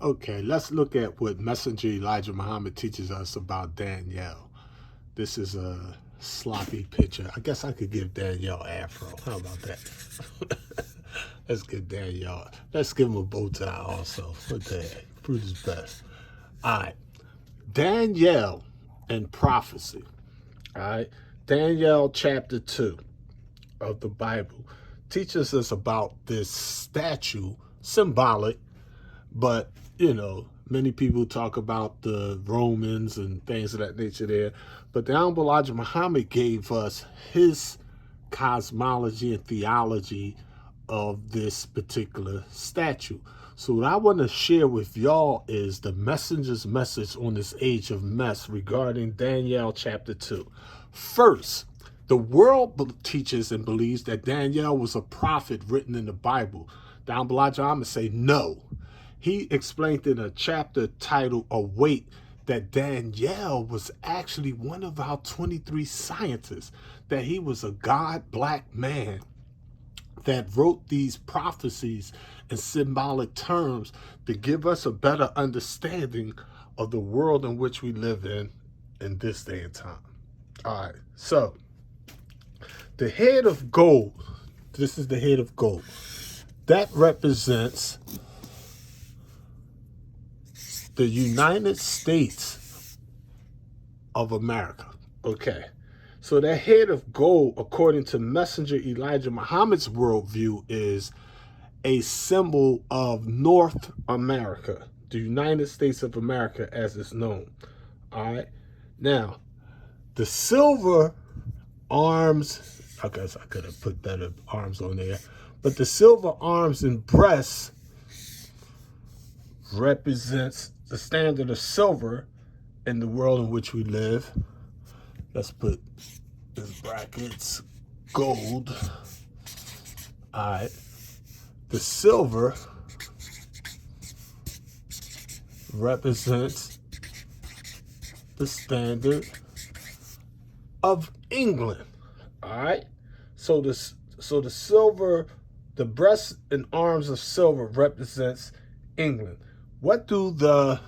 Okay, let's look at what Messenger Elijah Muhammad teaches us about Danielle. This is a sloppy picture. I guess I could give Danielle afro. How about that? Let's give Danielle. Let's give him a bow tie also. What the heck? Fruit is best. All right. Danielle and prophecy. All right. Danielle chapter 2 of the Bible teaches us about this statue, symbolic, but many people talk about the Romans and things of that nature there. But the Honorable Elijah Muhammad gave us his cosmology and theology of this particular statue. So what I want to share with y'all is the messenger's message on this age of mess regarding Daniel chapter 2. First, the world teaches and believes that Daniel was a prophet written in the Bible. The Honorable Elijah Muhammad say no. He explained in a chapter titled Await that Daniel was actually one of our 23 scientists, that he was a God black man that wrote these prophecies in symbolic terms to give us a better understanding of the world in which we live in this day and time. All right, so the head of gold, this is the head of gold, that represents the United States of America. Okay. So the head of gold, according to Messenger Elijah Muhammad's worldview, is a symbol of North America, the United States of America as it's known. All right. Now, the silver arms, I guess I could have put better arms on there, but the silver arms and breasts represents the standard of silver in the world in which we live. Let's put in brackets gold. All right. The silver represents the standard of England. All right. So the silver, the breasts and arms of silver represents England. What do the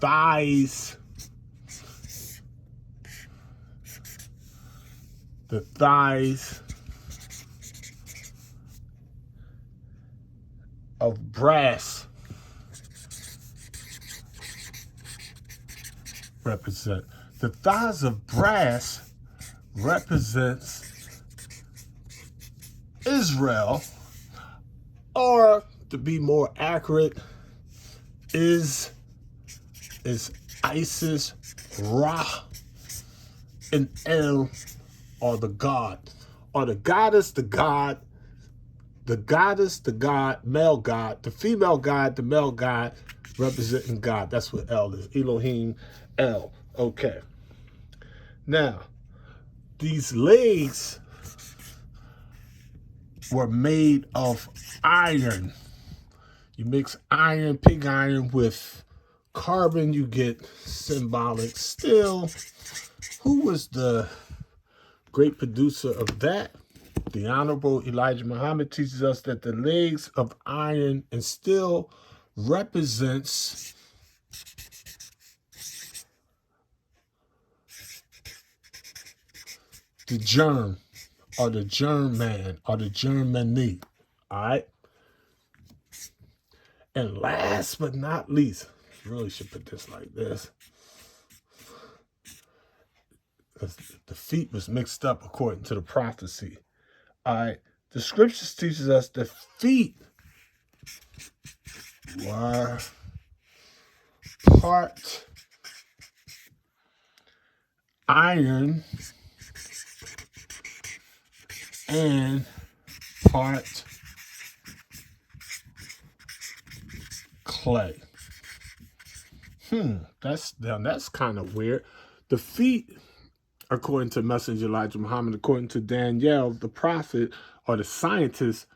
thighs of brass represent? The thighs of brass represents Israel, or to be more accurate, is Isis, Ra, and El, or the god, or the goddess, the god, the goddess, the god, male god, the female god, the male god, representing God. That's what El is. Elohim, El. Okay. Now, these legs were made of iron. You mix iron, pig iron, with carbon, you get symbolic steel. Who was the great producer of that? The Honorable Elijah Muhammad teaches us that the legs of iron and steel represents the germ, or the germ man, or the Germany. All right. And last but not least, really should put this like this. The feet was mixed up according to the prophecy. All right. The scriptures teaches us the feet were part iron and part clay. That's kind of weird. The feet, according to Messenger Elijah Muhammad, according to Daniel, the prophet or the scientist,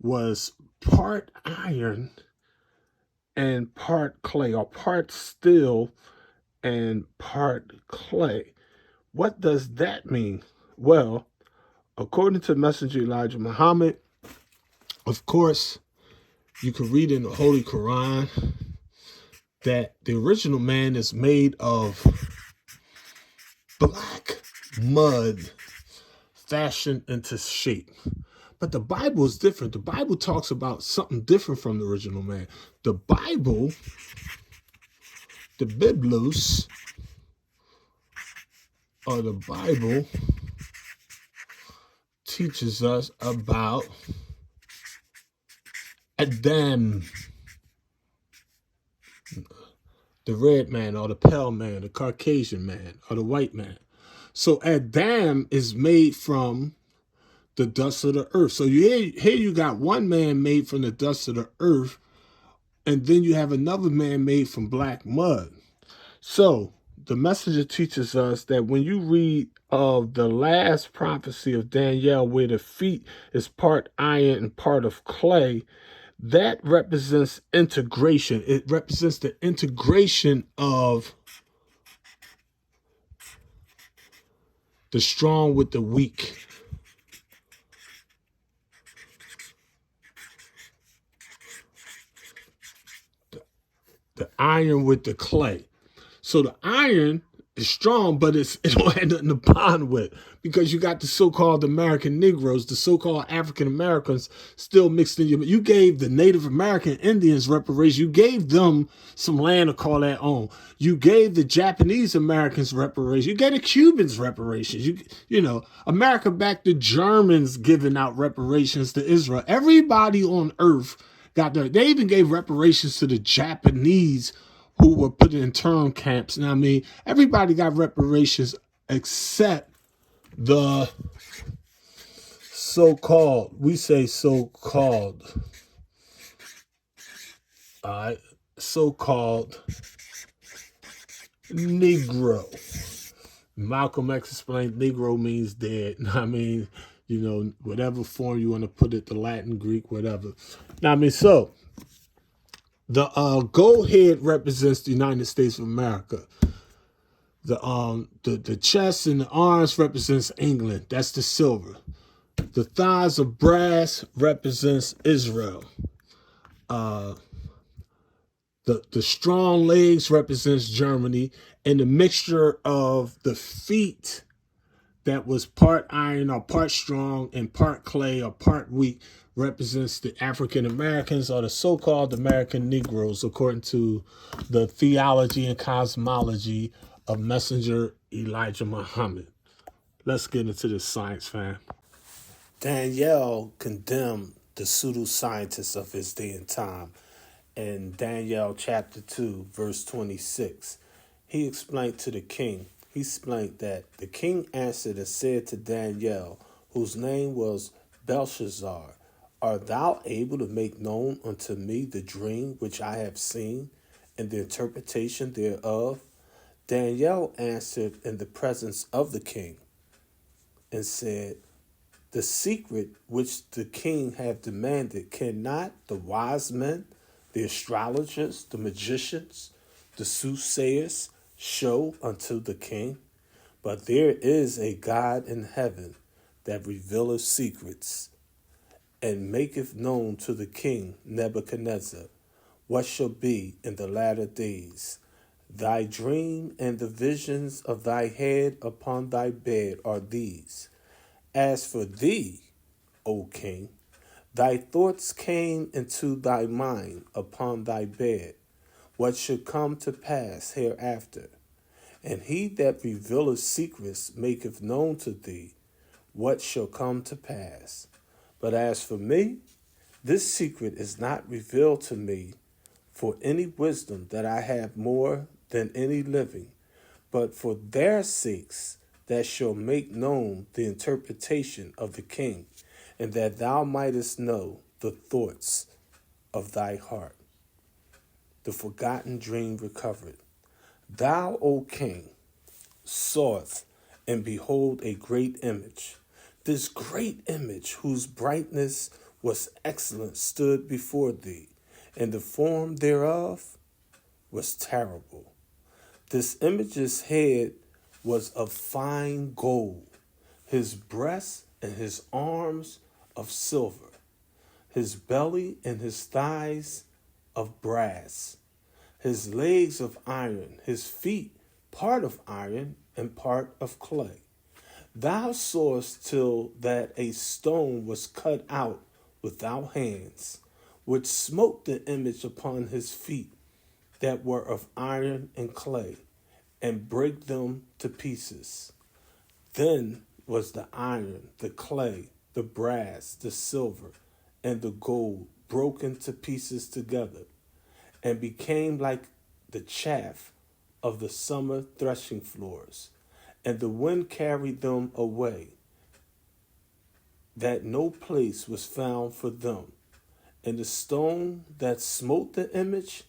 was part iron and part clay, or part steel and part clay. What does that mean? Well, according to Messenger Elijah Muhammad, of course, you can read in the Holy Quran that the original man is made of black mud fashioned into shape. But the Bible is different. The Bible talks about something different from the original man. The Bible, the Biblos, or the Bible teaches us about Adam, the red man or the pale man, the Caucasian man or the white man. So Adam is made from the dust of the earth. So here you got one man made from the dust of the earth, and then you have another man made from black mud. So the messenger teaches us that when you read of the last prophecy of Daniel, where the feet is part iron and part of clay, that represents integration. It represents the integration of the strong with the weak. The iron with the clay. So the iron is strong, but it don't have nothing to bond with, because you got the so-called American Negroes, the so-called African Americans still mixed in. You gave the Native American Indians reparations. You gave them some land to call their own. You gave the Japanese Americans reparations. You gave the Cubans reparations. You know, America backed the Germans giving out reparations to Israel. Everybody on earth got there. They even gave reparations to the Japanese who were put in intern camps. Now, I mean, everybody got reparations except the so-called, we say so-called, so-called Negro. Malcolm X explained Negro means dead. I mean, you know, whatever form you want to put it, the Latin, Greek, whatever. Now, I mean, so the gold head represents the United States of America. The chest and the arms represents England. That's the silver. The thighs of brass represents Israel. The strong legs represents Germany, and the mixture of the feet that was part iron or part strong and part clay or part weak represents the African Americans or the so-called American Negroes, according to the theology and cosmology of Messenger Elijah Muhammad. Let's get into this science, fam. Daniel condemned the pseudoscientists of his day and time. In Daniel chapter 2, verse 26, he explained to the king, he explained that the king answered and said to Daniel, whose name was Belshazzar, art thou able to make known unto me the dream which I have seen, and the interpretation thereof? Daniel answered in the presence of the king, and said, the secret which the king hath demanded cannot the wise men, the astrologers, the magicians, the soothsayers show unto the king? But there is a God in heaven that revealeth secrets, and maketh known to the king Nebuchadnezzar what shall be in the latter days. Thy dream and the visions of thy head upon thy bed are these. As for thee, O king, thy thoughts came into thy mind upon thy bed, what should come to pass hereafter. And he that revealeth secrets maketh known to thee what shall come to pass. But as for me, this secret is not revealed to me for any wisdom that I have more than any living, but for their sakes that shall make known the interpretation of the king, and that thou mightest know the thoughts of thy heart. The forgotten dream recovered. Thou, O king, sawest, and behold a great image. This great image, whose brightness was excellent, stood before thee, and the form thereof was terrible. This image's head was of fine gold, his breast and his arms of silver, his belly and his thighs of brass, his legs of iron, his feet part of iron and part of clay. Thou sawest till that a stone was cut out without hands, which smote the image upon his feet that were of iron and clay, and brake them to pieces. Then was the iron, the clay, the brass, the silver, and the gold broken to pieces together, and became like the chaff of the summer threshing floors, and the wind carried them away, that no place was found for them. And the stone that smote the image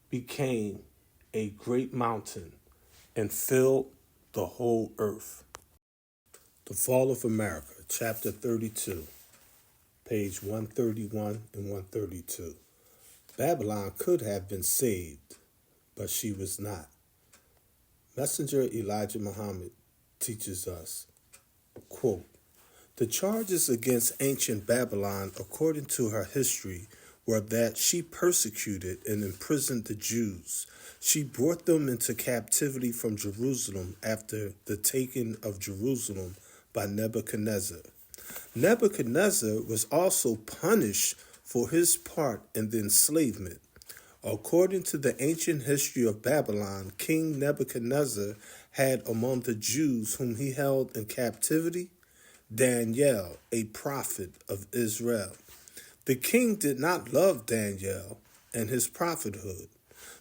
became a great mountain and filled the whole earth. The Fall of America, chapter 32, page 131 and 132. Babylon could have been saved, but she was not. Messenger Elijah Muhammad teaches us, quote, the charges against ancient Babylon, according to her history, were that she persecuted and imprisoned the Jews. She brought them into captivity from Jerusalem after the taking of Jerusalem by Nebuchadnezzar. Nebuchadnezzar was also punished for his part in the enslavement. According to the ancient history of Babylon, King Nebuchadnezzar had among the Jews whom he held in captivity Daniel, a prophet of Israel. The king did not love Daniel and his prophethood,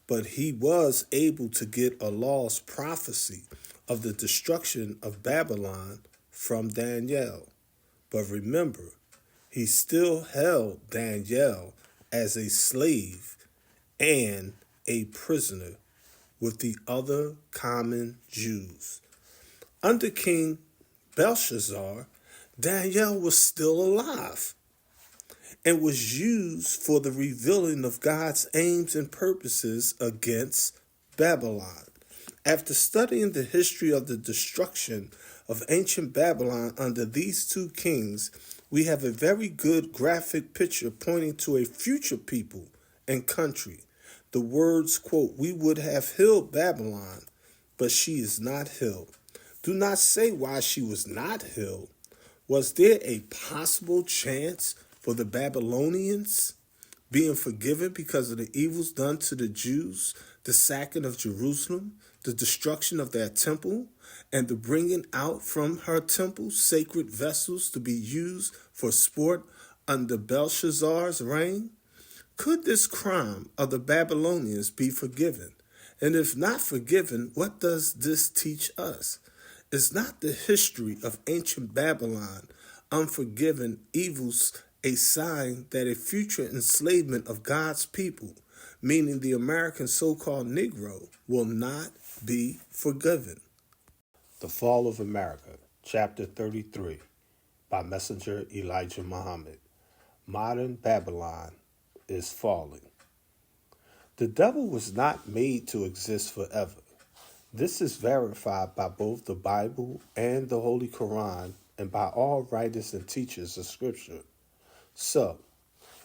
but he was able to get Allah's prophecy of the destruction of Babylon from Daniel. But remember, he still held Daniel as a slave and a prisoner with the other common Jews. Under King Belshazzar, Daniel was still alive and was used for the revealing of God's aims and purposes against Babylon. After studying the history of the destruction of ancient Babylon under these two kings, we have a very good graphic picture pointing to a future people and country. The words, quote, we would have healed Babylon, but she is not healed. Do not say why she was not healed. Was there a possible chance for the Babylonians being forgiven because of the evils done to the Jews, the sacking of Jerusalem, the destruction of their temple, and the bringing out from her temple sacred vessels to be used for sport under Belshazzar's reign? Could this crime of the Babylonians be forgiven? And if not forgiven, what does this teach us? Is not the history of ancient Babylon, unforgiven evils, a sign that a future enslavement of God's people, meaning the American so-called Negro, will not be forgiven? The Fall of America, chapter 33, by Messenger Elijah Muhammad. Modern Babylon is falling. The devil was not made to exist forever. This is verified by both the Bible and the Holy Quran and by all writers and teachers of Scripture. So,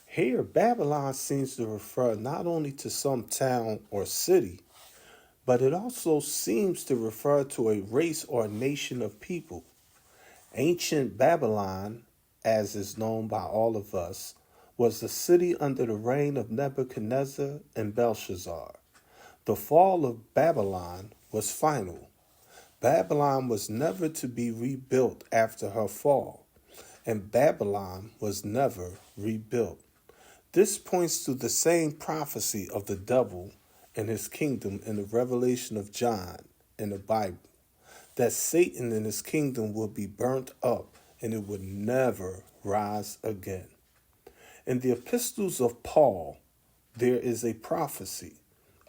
here Babylon seems to refer not only to some town or city, but it also seems to refer to a race or nation of people. Ancient Babylon, as is known by all of us, was the city under the reign of Nebuchadnezzar and Belshazzar. The fall of Babylon was final. Babylon was never to be rebuilt after her fall, and Babylon was never rebuilt. This points to the same prophecy of the devil and his kingdom in the revelation of John in the Bible, that Satan and his kingdom will be burnt up and it would never rise again. In the epistles of Paul, there is a prophecy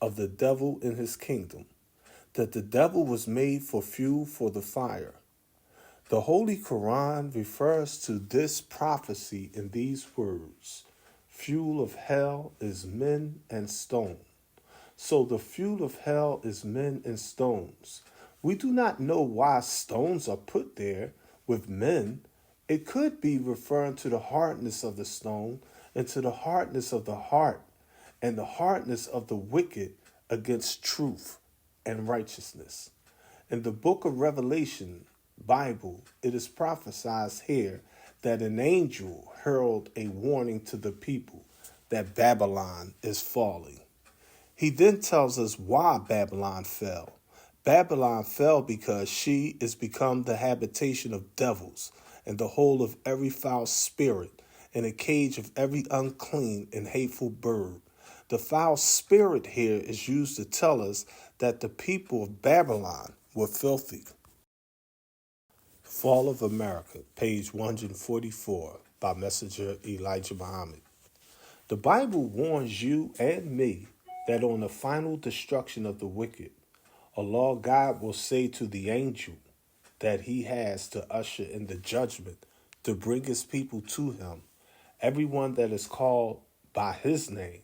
of the devil and his kingdom, that the devil was made for fuel for the fire. The Holy Quran refers to this prophecy in these words: fuel of hell is men and stone. So the fuel of hell is men and stones. We do not know why stones are put there with men. It could be referring to the hardness of the stone and to the hardness of the heart and the hardness of the wicked against truth and righteousness. In the book of Revelation, Bible, it is prophesied here that an angel heralded a warning to the people that Babylon is falling. He then tells us why Babylon fell. Babylon fell because she is become the habitation of devils and the hole of every foul spirit and a cage of every unclean and hateful bird. The foul spirit here is used to tell us that the people of Babylon were filthy. Fall of America, page 144, by Messenger Elijah Muhammad. The Bible warns you and me that on the final destruction of the wicked, Allah God will say to the angel that he has to usher in the judgment to bring his people to him, everyone that is called by his name.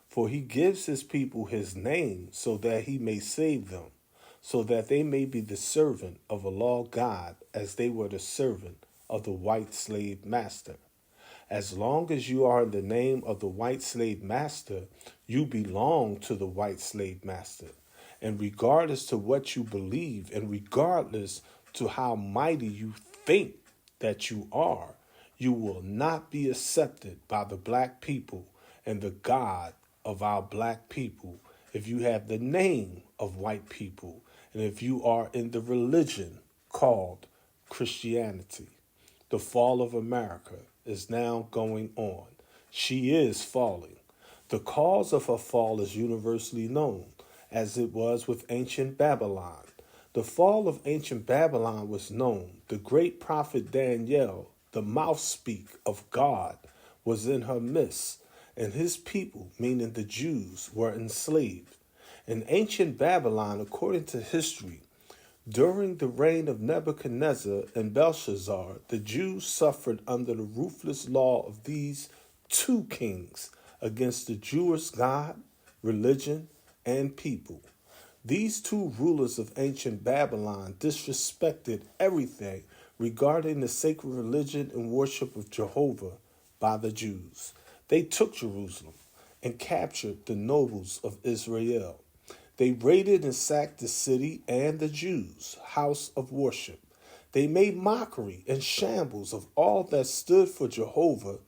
For he gives his people his name so that he may save them, so that they may be the servant of Allah God as they were the servant of the white slave master. As long as you are in the name of the white slave master, you belong to the white slave master. And regardless to what you believe, and regardless to how mighty you think that you are, you will not be accepted by the black people and the God of our black people if you have the name of white people and if you are in the religion called Christianity. The fall of America is now going on. She is falling. The cause of her fall is universally known, as it was with ancient Babylon. The fall of ancient Babylon was known. The great prophet Daniel, the mouthspeak of God, was in her midst, and his people, meaning the Jews, were enslaved. In ancient Babylon, according to history, during the reign of Nebuchadnezzar and Belshazzar, the Jews suffered under the ruthless law of these two kings against the Jewish God, religion, and people. These two rulers of ancient Babylon disrespected everything regarding the sacred religion and worship of Jehovah by the Jews. They took Jerusalem and captured the nobles of Israel. They raided and sacked the city and the Jews' house of worship. They made mockery and shambles of all that stood for Jehovah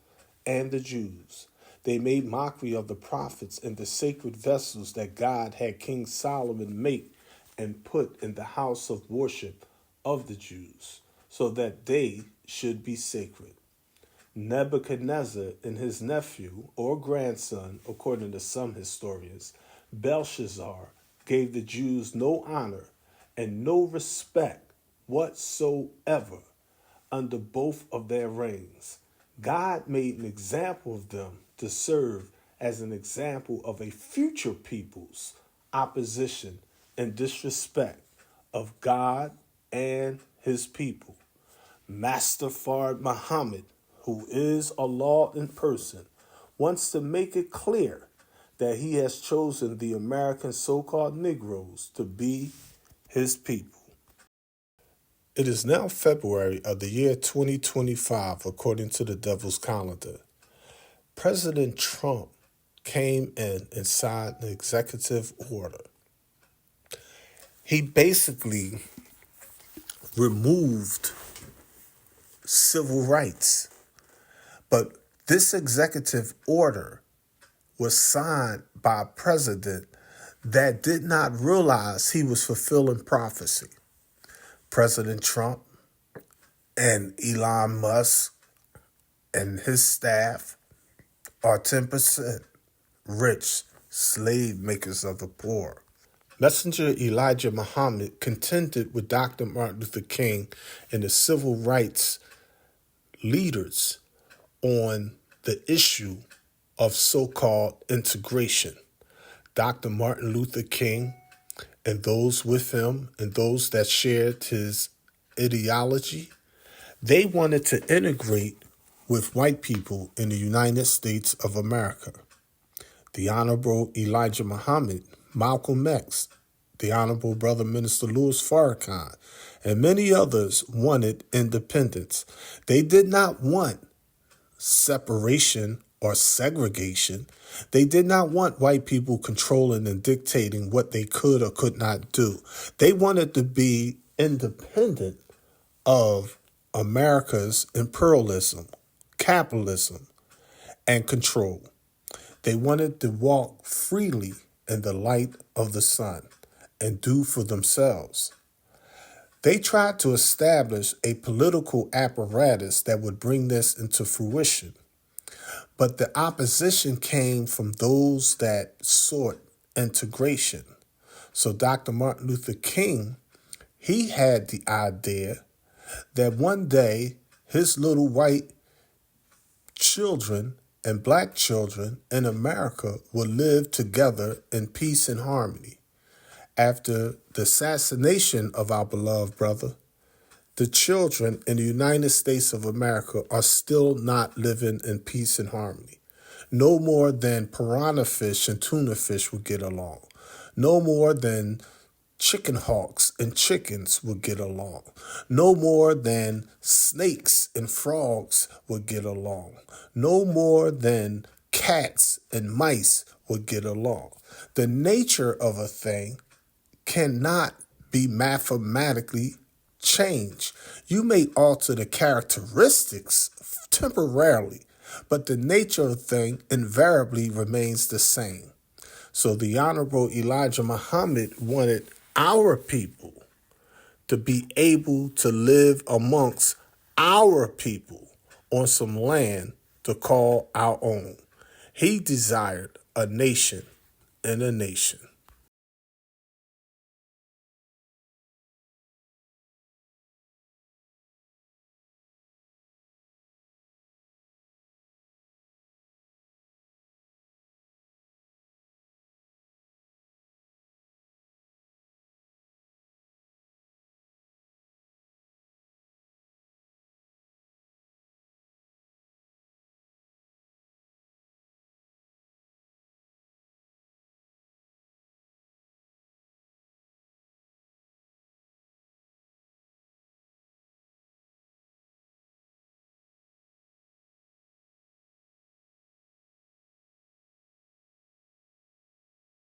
and the Jews. They made mockery of the prophets and the sacred vessels that God had King Solomon make and put in the house of worship of the Jews, so that they should be sacred. Nebuchadnezzar and his nephew or grandson, according to some historians, Belshazzar, gave the Jews no honor and no respect whatsoever under both of their reigns. God made an example of them to serve as an example of a future people's opposition and disrespect of God and his people. Master Fard Muhammad, who is Allah in person, wants to make it clear that he has chosen the American so-called Negroes to be his people. It is now February of the year 2025, according to the devil's calendar. President Trump came in and signed an executive order. He basically removed civil rights. But this executive order was signed by a president that did not realize he was fulfilling prophecy. President Trump and Elon Musk and his staff are 10% rich slave makers of the poor. Messenger Elijah Muhammad contended with Dr. Martin Luther King and the civil rights leaders on the issue of so-called integration. Dr. Martin Luther King and those with him and those that shared his ideology, they wanted to integrate with white people in the United States of America. The Honorable Elijah Muhammad, Malcolm X, the Honorable Brother Minister Louis Farrakhan, and many others wanted independence. They did not want separation or segregation. They did not want white people controlling and dictating what they could or could not do. They wanted to be independent of America's imperialism, capitalism, and control. They wanted to walk freely in the light of the sun and do for themselves. They tried to establish a political apparatus that would bring this into fruition. But the opposition came from those that sought integration. So Dr. Martin Luther King, he had the idea that one day his little white children and black children in America would live together in peace and harmony. After the assassination of our beloved brother, the children in the United States of America are still not living in peace and harmony. No more than piranha fish and tuna fish will get along. No more than chicken hawks and chickens will get along. No more than snakes and frogs will get along. No more than cats and mice will get along. The nature of a thing cannot be mathematically changed. You may alter the characteristics temporarily, but the nature of the thing invariably remains the same. So the Honorable Elijah Muhammad wanted our people to be able to live amongst our people on some land to call our own. He desired a nation in a nation.